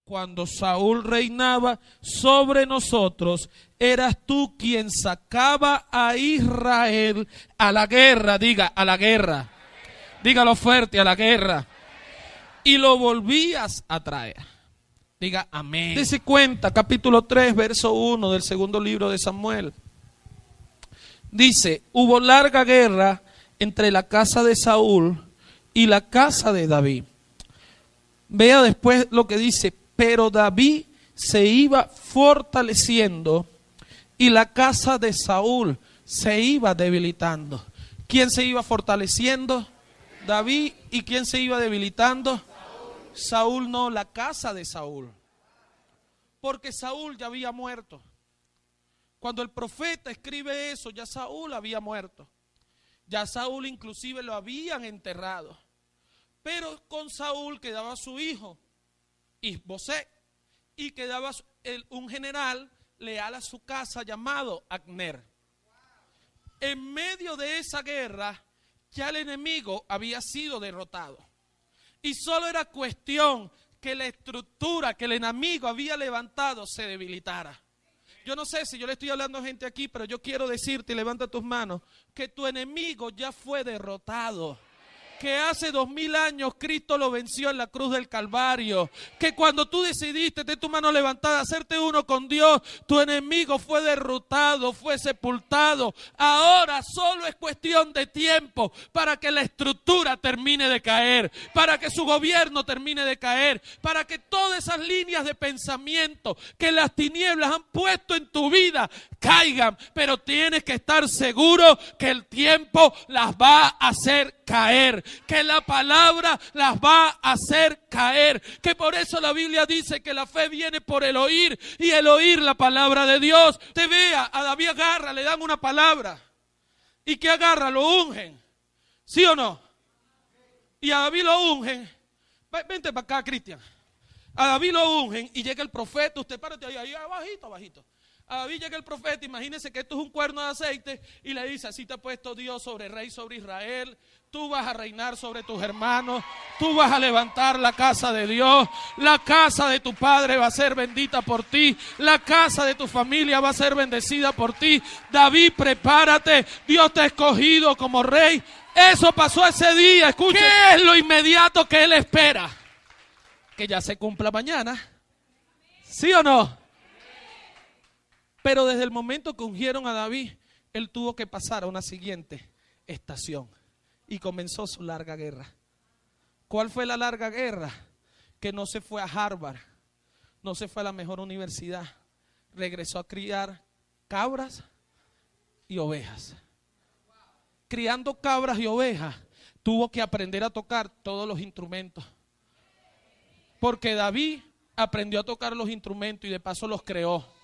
cuando Saúl reinaba sobre nosotros, eras tú quien sacaba a Israel a la guerra. Diga, a la guerra. Dígalo fuerte, a la guerra. Y lo volvías a traer. Diga amén. Dese cuenta, capítulo 3, verso 1 del segundo libro de Samuel. Dice, hubo larga guerra entre la casa de Saúl y la casa de David. Vea después lo que dice, pero David se iba fortaleciendo y la casa de Saúl se iba debilitando. ¿Quién se iba fortaleciendo? David. ¿Y quién se iba debilitando? Saúl no, la casa de Saúl. Porque Saúl ya había muerto. Cuando el profeta escribe eso, ya Saúl había muerto. Ya Saúl inclusive lo habían enterrado. Pero con Saúl quedaba su hijo, Isboset, y quedaba un general leal a su casa llamado Abner. En medio de esa guerra, ya el enemigo había sido derrotado. Y solo era cuestión que la estructura que el enemigo había levantado se debilitara. Yo no sé si yo le estoy hablando a gente aquí, pero yo quiero decirte, y levanta tus manos, que tu enemigo ya fue derrotado. Que hace 2000 años Cristo lo venció en la cruz del Calvario. Que cuando tú decidiste de tu mano levantada hacerte uno con Dios, tu enemigo fue derrotado, fue sepultado. Ahora solo es cuestión de tiempo para que la estructura termine de caer, para que su gobierno termine de caer, para que todas esas líneas de pensamiento que las tinieblas han puesto en tu vida caigan. Pero tienes que estar seguro que el tiempo las va a hacer caer, que la palabra las va a hacer caer, que por eso la Biblia dice que la fe viene por el oír y el oír la palabra de Dios. Te vea, a David agarra, le dan una palabra y que agarra, lo ungen, ¿sí o no? Y a David lo ungen, vente para acá, Cristian, a David lo ungen y llega el profeta, usted párate ahí abajito, abajito. A David llega el profeta, imagínense que esto es un cuerno de aceite y le dice, así te ha puesto Dios sobre rey sobre Israel, tú vas a reinar sobre tus hermanos, tú vas a levantar la casa de Dios, la casa de tu padre va a ser bendita por ti, la casa de tu familia va a ser bendecida por ti. David, prepárate, Dios te ha escogido como rey. Eso pasó ese día, escucha. ¿Qué es lo inmediato que él espera? Que ya se cumpla mañana, ¿sí o no? Pero desde el momento que ungieron a David, él tuvo que pasar a una siguiente estación y comenzó su larga guerra. ¿Cuál fue la larga guerra? Que no se fue a Harvard, no se fue a la mejor universidad, regresó a criar cabras y ovejas. Criando cabras y ovejas, tuvo que aprender a tocar todos los instrumentos. Porque David aprendió a tocar los instrumentos y de paso los creó.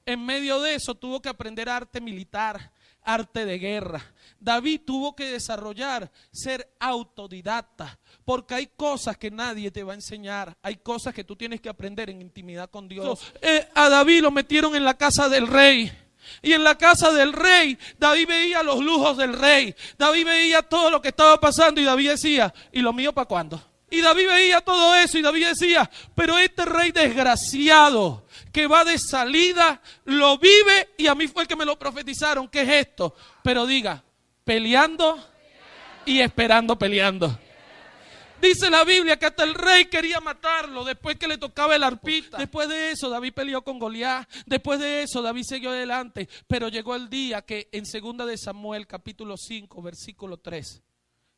En medio de eso tuvo que aprender arte militar, arte de guerra. David tuvo que desarrollar, ser autodidacta, porque hay cosas que nadie te va a enseñar, hay cosas que tú tienes que aprender en intimidad con Dios. A David lo metieron en la casa del rey. Y en la casa del rey, David veía los lujos del rey. David veía todo lo que estaba pasando y David decía, ¿y lo mío para cuándo? Y David veía todo eso y David decía, pero este rey desgraciado que va de salida, lo vive y a mí fue el que me lo profetizaron. ¿Qué es esto? Pero diga, peleando y esperando peleando. Dice la Biblia que hasta el rey quería matarlo después que le tocaba el arpita. Después de eso David peleó con Goliat. Después de eso David siguió adelante. Pero llegó el día que en 2 de Samuel capítulo 5 versículo 3,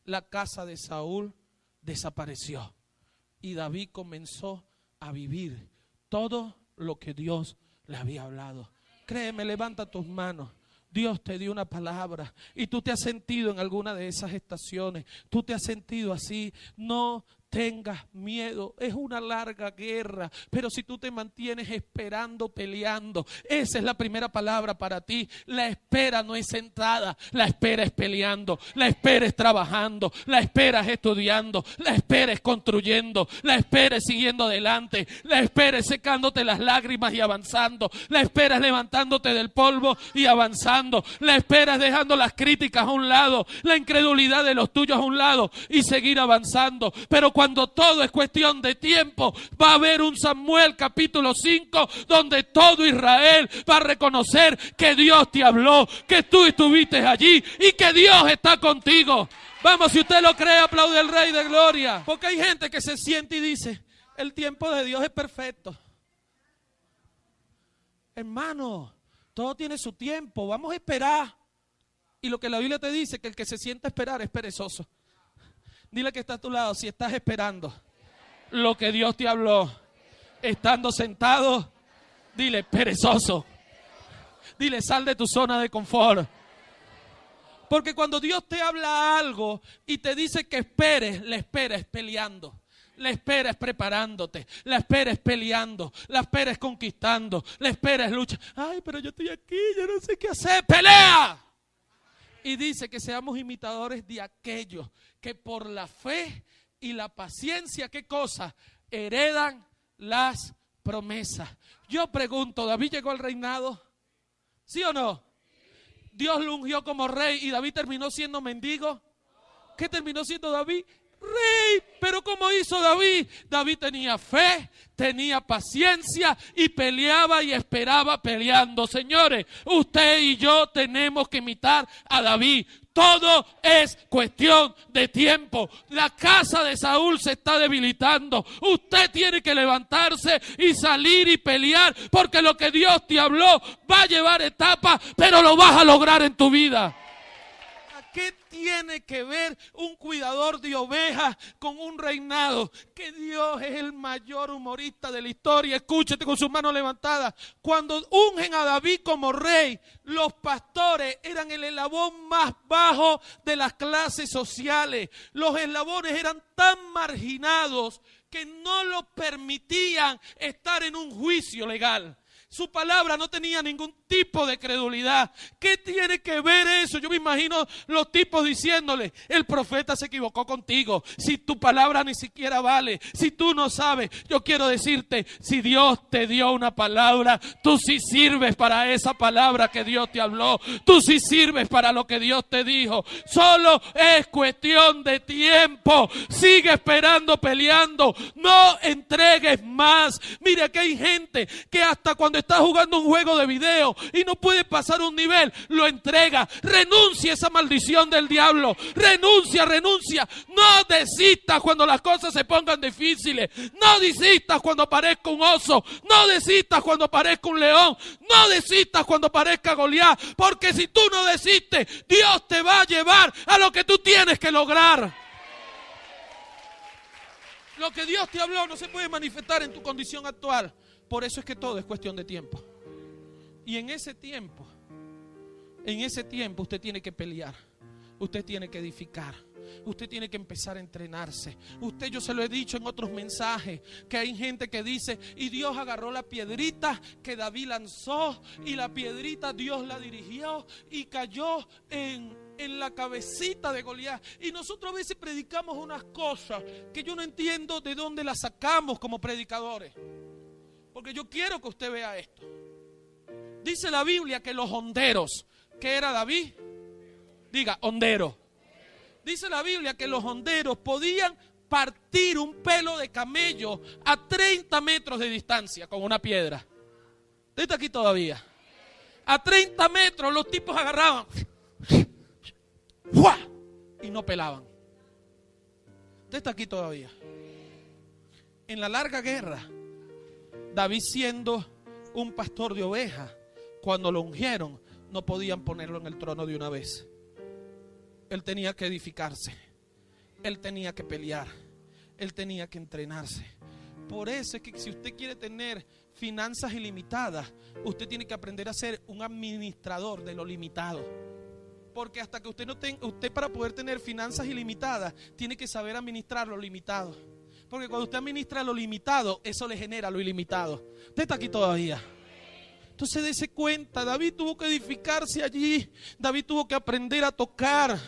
la casa de Saúl desapareció y David comenzó a vivir todo lo que Dios le había hablado. Créeme, levanta tus manos. Dios te dio una palabra y tú te has sentido en alguna de esas estaciones, tú te has sentido así. No tengas miedo, es una larga guerra, pero si tú te mantienes esperando, peleando, esa es la primera palabra para ti. La espera no es sentada, la espera es peleando, la espera es trabajando, la espera es estudiando, la espera es construyendo, la espera es siguiendo adelante, la espera es secándote las lágrimas y avanzando, la espera es levantándote del polvo y avanzando, la espera es dejando las críticas a un lado, la incredulidad de los tuyos a un lado y seguir avanzando. Pero cuando todo es cuestión de tiempo, va a haber un Samuel capítulo 5 donde todo Israel va a reconocer que Dios te habló, que tú estuviste allí y que Dios está contigo. Vamos, si usted lo cree, aplaude al Rey de Gloria. Porque hay gente que se siente y dice, el tiempo de Dios es perfecto. Hermano, todo tiene su tiempo, vamos a esperar. Y lo que la Biblia te dice, que el que se sienta a esperar es perezoso. Dile que está a tu lado, si estás esperando lo que Dios te habló, estando sentado, dile, perezoso. Dile, sal de tu zona de confort. Porque cuando Dios te habla algo y te dice que esperes, le esperes peleando. La espera es preparándote, la espera es peleando, la espera es conquistando, la espera es lucha. Ay, pero yo estoy aquí, yo no sé qué hacer. ¡Pelea! Y dice que seamos imitadores de aquellos que por la fe y la paciencia, ¿qué cosa? Heredan las promesas. Yo pregunto, ¿David llegó al reinado? ¿Sí o no? Dios lo ungió como rey y David terminó siendo mendigo. ¿Qué terminó siendo David? Rey. Pero ¿cómo hizo David? David tenía fe, tenía paciencia y peleaba y esperaba peleando. Señores, usted y yo tenemos que imitar a David. Todo es cuestión de tiempo. La casa de Saúl se está debilitando. Usted tiene que levantarse y salir y pelear, porque lo que Dios te habló va a llevar etapas, pero lo vas a lograr en tu vida. ¿Qué tiene que ver un cuidador de ovejas con un reinado? Que Dios es el mayor humorista de la historia. Escúchate con sus manos levantadas. Cuando ungen a David como rey, los pastores eran el eslabón más bajo de las clases sociales. Los eslabones eran tan marginados que no los permitían estar en un juicio legal. Su palabra no tenía ningún tipo de credulidad. ¿Qué tiene que ver eso? Yo me imagino los tipos diciéndole, el profeta se equivocó contigo. Si tu palabra ni siquiera vale, si tú no sabes, yo quiero decirte, si Dios te dio una palabra, tú sí sirves para esa palabra que Dios te habló. Tú sí sirves para lo que Dios te dijo. Solo es cuestión de tiempo. Sigue esperando, peleando. No entregues más. Mira que hay gente que hasta cuando está jugando un juego de video y no puede pasar un nivel, lo entrega. Renuncia a esa maldición del diablo. Renuncia. No desistas cuando las cosas se pongan difíciles. No desistas cuando aparezca un oso. No desistas cuando aparezca un león. No desistas cuando aparezca Goliat. Porque si tú no desistes, Dios te va a llevar a lo que tú tienes que lograr. Lo que Dios te habló no se puede manifestar en tu condición actual. Por eso es que todo es cuestión de tiempo. Y en ese tiempo usted tiene que pelear. Usted tiene que edificar. Usted tiene que empezar a entrenarse. Yo se lo he dicho en otros mensajes, que hay gente que dice, y Dios agarró la piedrita que David lanzó, y la piedrita Dios la dirigió y cayó en la cabecita de Goliat. Y nosotros a veces predicamos unas cosas que yo no entiendo de dónde las sacamos como predicadores. Porque yo quiero que usted vea esto. Dice la Biblia que los honderos, ¿qué era David? Diga, hondero. Dice la Biblia que los honderos podían partir un pelo de camello a 30 metros de distancia con una piedra. Usted está aquí todavía. A 30 metros los tipos agarraban y no pelaban. Usted está aquí todavía. En la larga guerra, David, siendo un pastor de ovejas, cuando lo ungieron, no podían ponerlo en el trono de una vez. Él tenía que edificarse. Él tenía que pelear. Él tenía que entrenarse. Por eso es que si usted quiere tener finanzas ilimitadas, usted tiene que aprender a ser un administrador de lo limitado. Porque hasta que usted para poder tener finanzas ilimitadas, tiene que saber administrar lo limitado. Porque cuando usted administra lo limitado, eso le genera lo ilimitado. Usted está aquí todavía. Entonces dése cuenta, David tuvo que edificarse allí. David tuvo que aprender a tocar.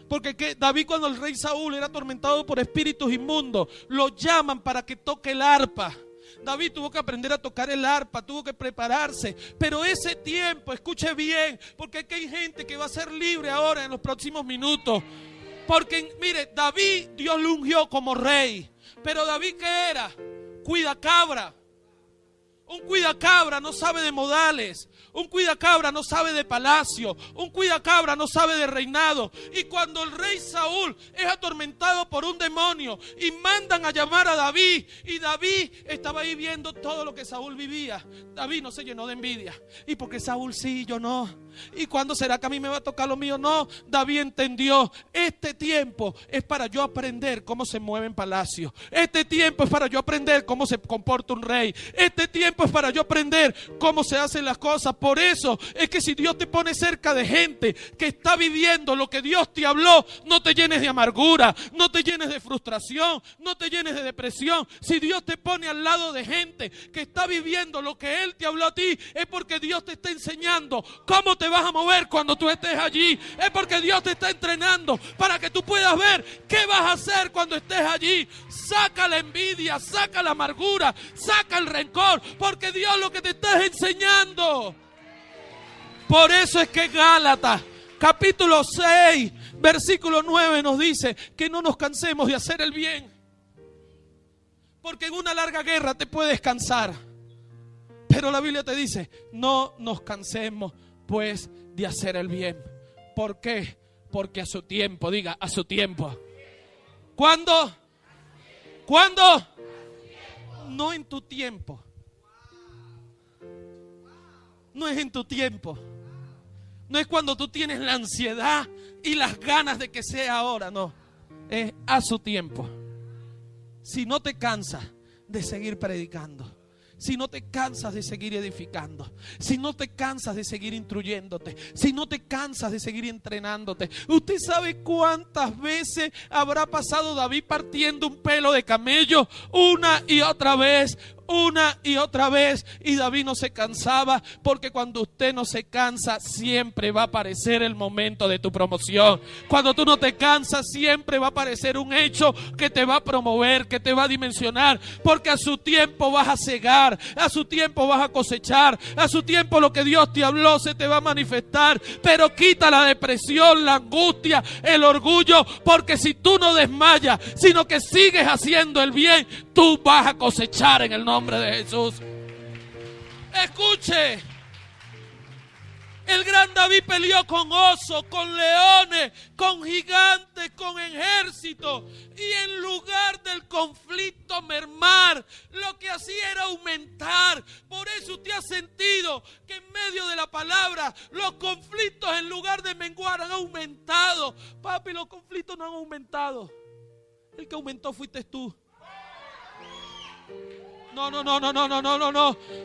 Porque David, cuando el rey Saúl era atormentado por espíritus inmundos, lo llaman para que toque el arpa. David tuvo que aprender a tocar el arpa, tuvo que prepararse. Pero ese tiempo, escuche bien, porque aquí hay gente que va a ser libre ahora en los próximos minutos. Porque mire, David, Dios lo ungió como rey. Pero David, ¿qué era? Cuidacabra. Un cuidacabra no sabe de modales. Un cuidacabra no sabe de palacio. Un cuidacabra no sabe de reinado. Y cuando el rey Saúl es atormentado por un demonio y mandan a llamar a David, y David estaba ahí viendo todo lo que Saúl vivía, David no se llenó de envidia. ¿Y porque Saúl sí, yo no? ¿Y cuándo será que a mí me va a tocar lo mío? No, David entendió, este tiempo es para yo aprender cómo se mueve en palacio. Este tiempo es para yo aprender cómo se comporta un rey. Este tiempo es para yo aprender cómo se hacen las cosas. Por eso es que si Dios te pone cerca de gente que está viviendo lo que Dios te habló, no te llenes de amargura, no te llenes de frustración, no te llenes de depresión. Si Dios te pone al lado de gente que está viviendo lo que Él te habló a ti, es porque Dios te está enseñando cómo te vas a mover cuando tú estés allí. Es porque Dios te está entrenando para que tú puedas ver qué vas a hacer cuando estés allí. Saca la envidia, saca la amargura, saca el rencor, porque Dios lo que te está enseñando. Por eso es que Gálatas, capítulo 6, versículo 9 nos dice que no nos cansemos de hacer el bien. Porque en una larga guerra te puedes cansar. Pero la Biblia te dice, no nos cansemos pues de hacer el bien. ¿Por qué? Porque a su tiempo, diga, a su tiempo. ¿Cuándo? ¿Cuándo? No en tu tiempo. No es en tu tiempo. No es cuando tú tienes la ansiedad y las ganas de que sea ahora, no. Es a su tiempo. Si no te cansas de seguir predicando, si no te cansas de seguir edificando, si no te cansas de seguir instruyéndote, si no te cansas de seguir entrenándote. ¿Usted sabe cuántas veces habrá pasado David partiendo un pelo de camello una y otra vez? Una y otra vez, y David no se cansaba, porque cuando usted no se cansa siempre va a aparecer el momento de tu promoción. Cuando tú no te cansas siempre va a aparecer un hecho que te va a promover, que te va a dimensionar, porque a su tiempo vas a cegar, a su tiempo vas a cosechar, a su tiempo lo que Dios te habló se te va a manifestar. Pero quita la depresión, la angustia, el orgullo, porque si tú no desmayas, sino que sigues haciendo el bien, tú vas a cosechar en el nombre de Jesús. Escuche, el gran David peleó con osos, con leones, con gigantes, con ejércitos, y en lugar del conflicto mermar, lo que hacía era aumentar. Por eso usted ha sentido que en medio de la palabra los conflictos, en lugar de menguar, han aumentado. Papi, los conflictos no han aumentado. El que aumentó fuiste tú. No.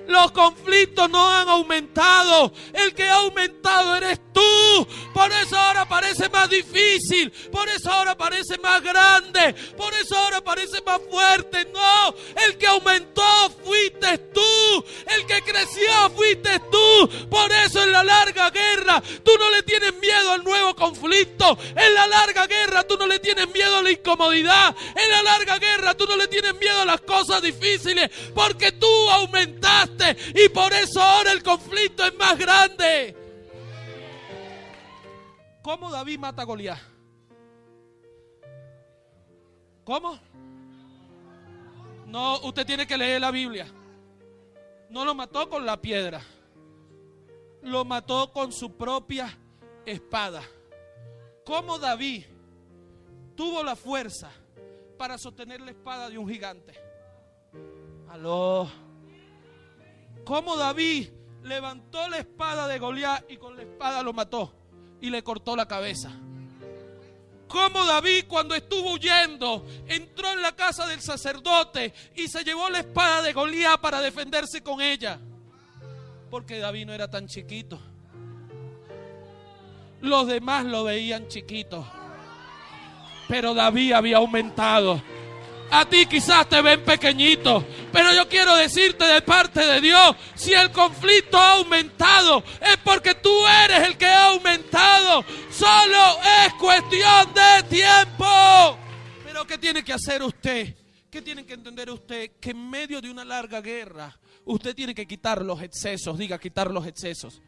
Los conflictos no han aumentado. El que ha aumentado eres tú. Por eso ahora parece más difícil. Por eso ahora parece más grande. Por eso ahora parece más fuerte. No, el que aumentó fuiste tú. El que creció fuiste tú. Por eso en la larga guerra tú no le tienes miedo al nuevo conflicto. En la larga guerra tú no le tienes miedo a la incomodidad. En la larga guerra tú no le tienes miedo a las cosas difíciles. Porque tú aumentaste y por eso ahora el conflicto es más grande. ¿Cómo David mata a Goliat? ¿Cómo? No, usted tiene que leer la Biblia. No lo mató con la piedra. Lo mató con su propia espada. ¿Cómo David tuvo la fuerza para sostener la espada de un gigante? Aló. ¿Cómo David levantó la espada de Goliat y con la espada lo mató y le cortó la cabeza? ¿Cómo David, cuando estuvo huyendo, entró en la casa del sacerdote y se llevó la espada de Goliat para defenderse con ella? Porque David no era tan chiquito. Los demás lo veían chiquito, pero David había aumentado. A ti quizás te ven pequeñito, pero yo quiero decirte de parte de Dios, si el conflicto ha aumentado, es porque tú eres el que ha aumentado. Solo es cuestión de tiempo. Pero ¿qué tiene que hacer usted? ¿Qué tiene que entender usted? Que en medio de una larga guerra, usted tiene que quitar los excesos. Diga, quitar los excesos.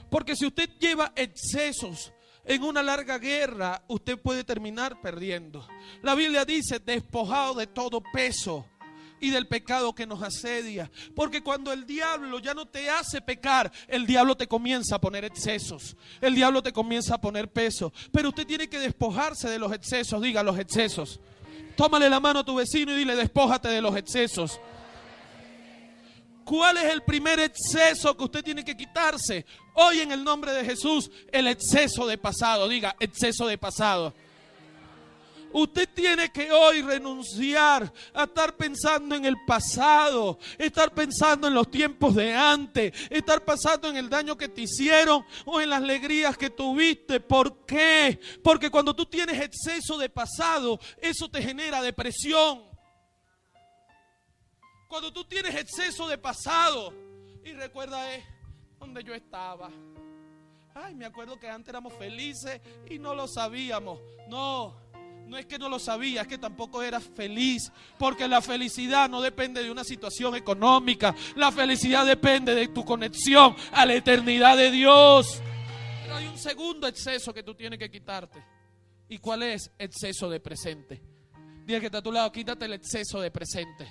Porque si usted lleva excesos en una larga guerra usted puede terminar perdiendo. La Biblia dice, despojado de todo peso y del pecado que nos asedia. Porque cuando el diablo ya no te hace pecar, el diablo te comienza a poner excesos. El diablo te comienza a poner peso. Pero usted tiene que despojarse de los excesos. Diga, los excesos. Tómale la mano a tu vecino y dile, despójate de los excesos. ¿Cuál es el primer exceso que usted tiene que quitarse? Hoy en el nombre de Jesús, el exceso de pasado. Diga, exceso de pasado. Usted tiene que hoy renunciar a estar pensando en el pasado, estar pensando en los tiempos de antes, estar pensando en el daño que te hicieron o en las alegrías que tuviste. ¿Por qué? Porque cuando tú tienes exceso de pasado, eso te genera depresión. Cuando tú tienes exceso de pasado y recuerda donde yo estaba. Ay, me acuerdo que antes éramos felices y no lo sabíamos. No es que no lo sabías, es que tampoco eras feliz. Porque la felicidad no depende de una situación económica. La felicidad depende de tu conexión a la eternidad de Dios. Pero hay un segundo exceso que tú tienes que quitarte. ¿Y cuál es? Exceso de presente. Dile que está a tu lado, quítate el exceso de presente.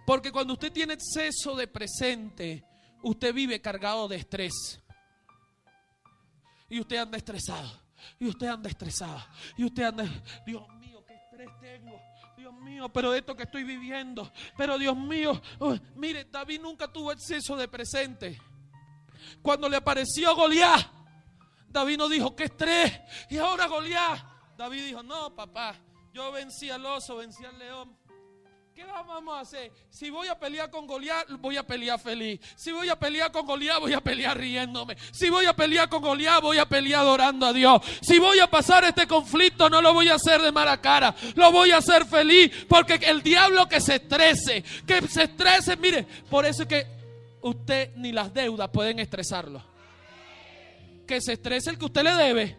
Porque cuando usted tiene exceso de presente, usted vive cargado de estrés. Y usted anda estresado. Y usted anda estresada. Y usted anda, Dios mío, qué estrés tengo. Dios mío, pero esto que estoy viviendo. Pero Dios mío, mire, David nunca tuvo exceso de presente. Cuando le apareció Goliat, David no dijo, qué estrés. Y ahora Goliat. David dijo, no, papá, yo vencí al oso, vencí al león. ¿Qué vamos a hacer? Si voy a pelear con Goliat, voy a pelear feliz. Si voy a pelear con Goliat, voy a pelear riéndome. Si voy a pelear con Goliat, voy a pelear adorando a Dios. Si voy a pasar este conflicto, no lo voy a hacer de mala cara. Lo voy a hacer feliz. Porque el diablo que se estrese, mire, por eso es que usted ni las deudas pueden estresarlo. Que se estrese el que usted le debe.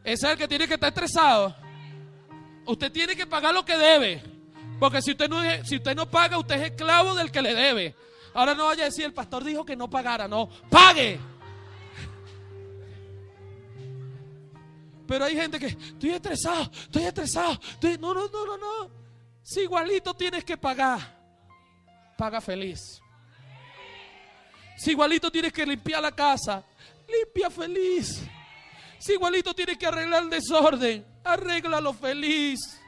Ese es el que tiene que estar estresado. Usted tiene que pagar lo que debe. Porque si usted no paga, usted es esclavo del que le debe. Ahora no vaya a decir, el pastor dijo que no pagara. No, pague. Pero hay gente que, estoy estresado. No. Si igualito tienes que pagar, paga feliz. Si igualito tienes que limpiar la casa, limpia feliz. Si igualito tienes que arreglar el desorden, arréglalo feliz.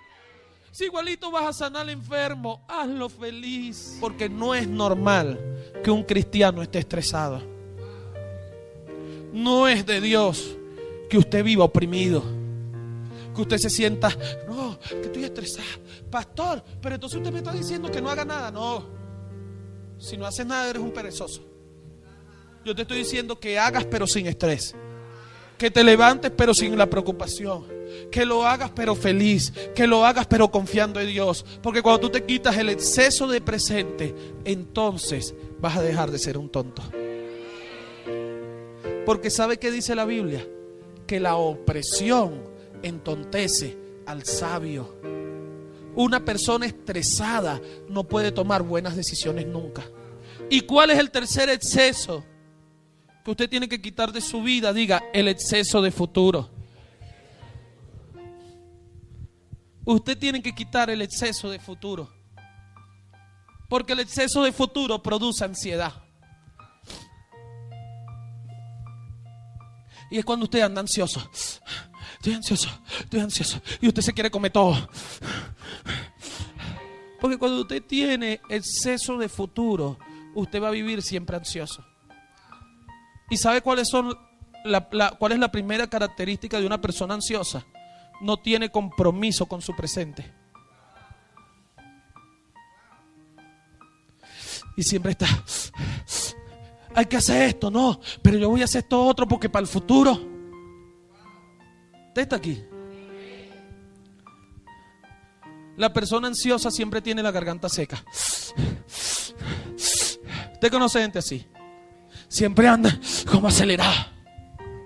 Si igualito vas a sanar al enfermo, hazlo feliz. Porque no es normal que un cristiano esté estresado. No es de Dios que usted viva oprimido. Que usted se sienta, no, que estoy estresado. Pastor, pero entonces usted me está diciendo que no haga nada. No, si no haces nada eres un perezoso. Yo te estoy diciendo que hagas pero sin estrés. Que te levantes pero sin la preocupación. Que lo hagas pero feliz. Que lo hagas pero confiando en Dios. Porque cuando tú te quitas el exceso de presente, entonces vas a dejar de ser un tonto. Porque ¿sabe qué dice la Biblia? Que la opresión entontece al sabio. Una persona estresada no puede tomar buenas decisiones nunca. ¿Y cuál es el tercer exceso que usted tiene que quitar de su vida? Diga, el exceso de futuro. Usted tiene que quitar el exceso de futuro. Porque el exceso de futuro produce ansiedad. Y es cuando usted anda ansioso. Estoy ansioso. Y usted se quiere comer todo. Porque cuando usted tiene exceso de futuro, usted va a vivir siempre ansioso. ¿Y sabe cuál es la primera característica de una persona ansiosa? No tiene compromiso con su presente. Y siempre está, hay que hacer esto, no, pero yo voy a hacer esto otro porque para el futuro. ¿Usted está aquí? La persona ansiosa siempre tiene la garganta seca. ¿Usted conoce gente así? Siempre anda como acelerada.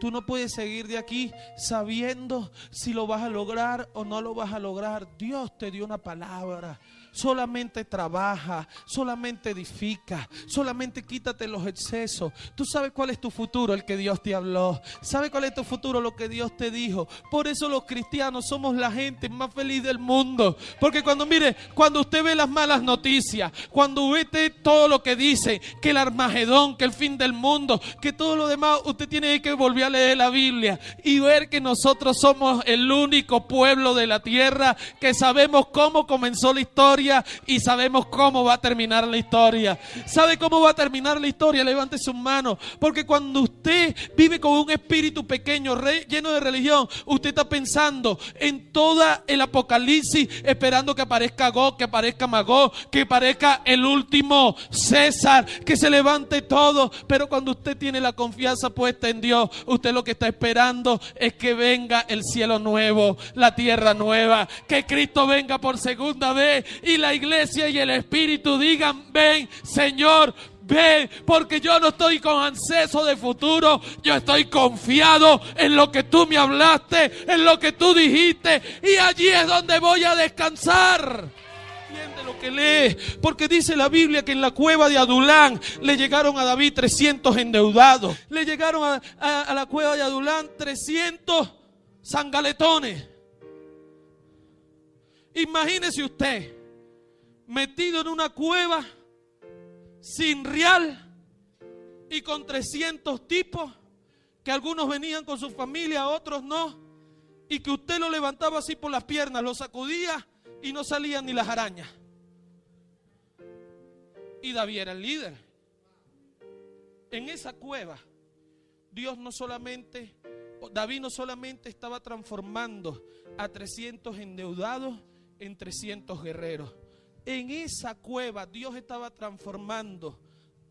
Tú no puedes seguir de aquí sabiendo si lo vas a lograr o no lo vas a lograr. Dios te dio una palabra. Solamente trabaja, solamente edifica, solamente quítate los excesos. Tú sabes cuál es tu futuro, el que Dios te habló. ¿Sabes cuál es tu futuro, lo que Dios te dijo? Por eso los cristianos somos la gente más feliz del mundo. Porque cuando usted ve las malas noticias, cuando ve todo lo que dice, que el Armagedón, que el fin del mundo, que todo lo demás, usted tiene que volver a leer la Biblia y ver que nosotros somos el único pueblo de la tierra que sabemos cómo comenzó la historia y sabemos cómo va a terminar la historia. ¿Sabe cómo va a terminar la historia? Levante sus manos. Porque cuando usted vive con un espíritu pequeño, lleno de religión, usted está pensando en toda el apocalipsis, esperando que aparezca Gog, que aparezca Magog, que aparezca el último César, que se levante todo. Pero cuando usted tiene la confianza puesta en Dios, usted lo que está esperando es que venga el cielo nuevo, la tierra nueva, que Cristo venga por segunda vez y la iglesia y el Espíritu digan: ven, Señor, ven, porque yo no estoy con acceso de futuro, yo estoy confiado en lo que tú me hablaste, en lo que tú dijiste, y allí es donde voy a descansar. Entiende lo que lee, porque dice la Biblia que en la cueva de Adulán le llegaron a David 300 endeudados, le llegaron a la cueva de Adulán 300 sangaletones. Imagínese usted metido en una cueva sin real y con 300 tipos, que algunos venían con su familia, otros no, y que usted lo levantaba así por las piernas, lo sacudía y no salían ni las arañas. Y David era el líder. En esa cueva, David no solamente estaba transformando a 300 endeudados en 300 guerreros. En esa cueva Dios estaba transformando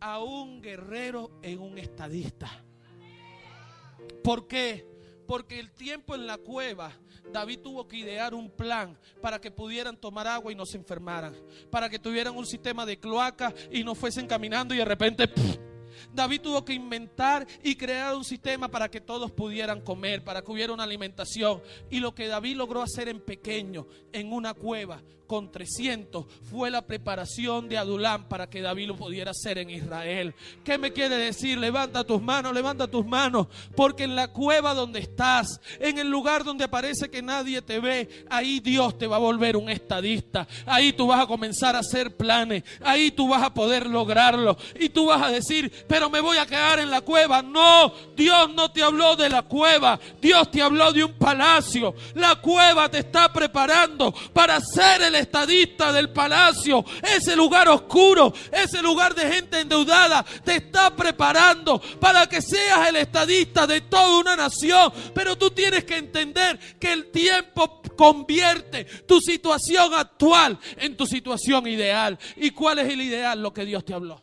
a un guerrero en un estadista. ¿Por qué? Porque el tiempo en la cueva, David tuvo que idear un plan para que pudieran tomar agua y no se enfermaran, para que tuvieran un sistema de cloaca y no fuesen caminando y de repente David tuvo que inventar y crear un sistema para que todos pudieran comer, para que hubiera una alimentación. Y lo que David logró hacer en pequeño, en una cueva, con 300, fue la preparación de Adulán para que David lo pudiera hacer en Israel. ¿Qué me quiere decir? Levanta tus manos, porque en la cueva donde estás, en el lugar donde parece que nadie te ve, ahí Dios te va a volver un estadista. Ahí tú vas a comenzar a hacer planes, ahí tú vas a poder lograrlo, y tú vas a decir: pero me voy a quedar en la cueva. No, Dios no te habló de la cueva, Dios te habló de un palacio. La cueva te está preparando para ser el estadista del palacio. Ese lugar oscuro, ese lugar de gente endeudada, te está preparando para que seas el estadista de toda una nación. Pero tú tienes que entender que el tiempo convierte tu situación actual en tu situación ideal. ¿Y cuál es el ideal? Lo que Dios te habló.